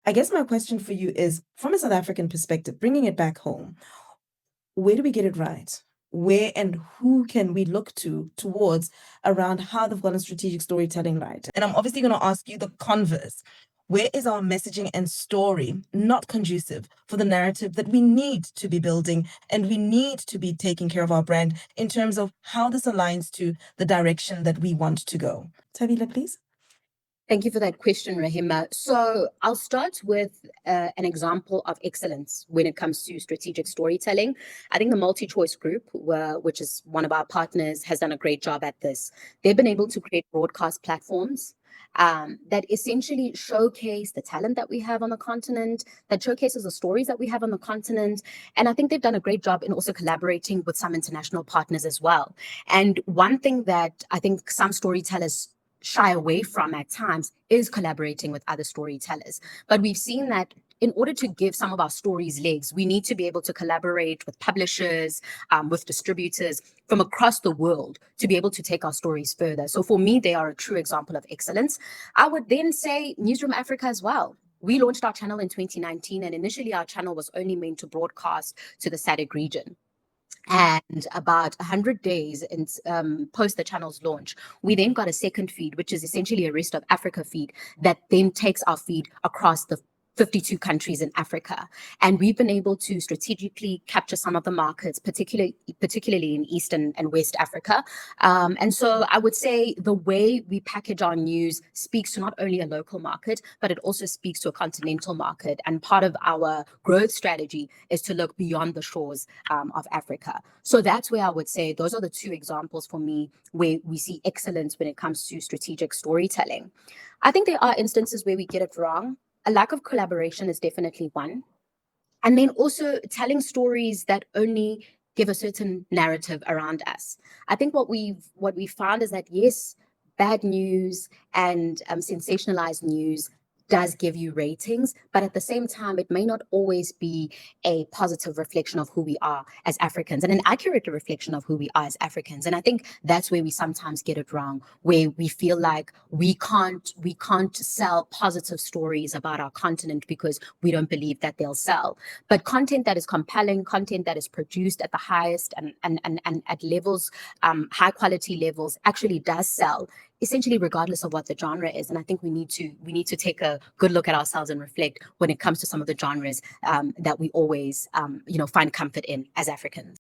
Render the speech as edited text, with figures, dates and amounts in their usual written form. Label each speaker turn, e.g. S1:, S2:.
S1: I guess my question for you is, from a South African perspective, bringing it back home, where do we get it right? Where and who can we look to towards around how they've gotten strategic storytelling right? And I'm obviously going to ask you the converse. Where is our messaging and story not conducive for the narrative that we need to be building and we need to be taking care of our brand in terms of how this aligns to the direction that we want to go? Tavila, please.
S2: Thank you for that question, Rahima. So I'll start with an example of excellence when it comes to strategic storytelling. I think the MultiChoice Group, which is one of our partners, has done a great job at this. They've been able to create broadcast platforms that essentially showcase the talent that we have on the continent, that showcases the stories that we have on the continent. And I think they've done a great job in also collaborating with some international partners as well. And one thing that I think some storytellers shy away from at times is collaborating with other storytellers. But we've seen that in order to give some of our stories legs, we need to be able to collaborate with publishers, with distributors from across the world to be able to take our stories further. So for me, they are a true example of excellence. I would then say Newsroom Africa as well. We launched our channel in 2019, and initially our channel was only meant to broadcast to the SADC region. And about 100 days in, post the channel's launch, we then got a second feed, which is essentially a Rest of Africa feed that then takes our feed across the 52 countries in Africa. And we've been able to strategically capture some of the markets, particularly in East and West Africa. And so I would say the way we package our news speaks to not only a local market, but it also speaks to a continental market. And part of our growth strategy is to look beyond the shores of Africa. So that's where I would say those are the two examples for me where we see excellence when it comes to strategic storytelling. I think there are instances where we get it wrong. A lack of collaboration is definitely one. And then also telling stories that only give a certain narrative around us. I think what we found is that yes, bad news and sensationalized news does give you ratings, but at the same time, it may not always be a positive reflection of who we are as Africans and an accurate reflection of who we are as Africans. And I think that's where we sometimes get it wrong, where we feel like we can't sell positive stories about our continent because we don't believe that they'll sell. But content that is compelling, content that is produced at the highest and at levels, high quality levels, actually does sell, essentially regardless of what the genre is. And I think we need to take a good look at ourselves and reflect when it comes to some of the genres that we always find comfort in as Africans.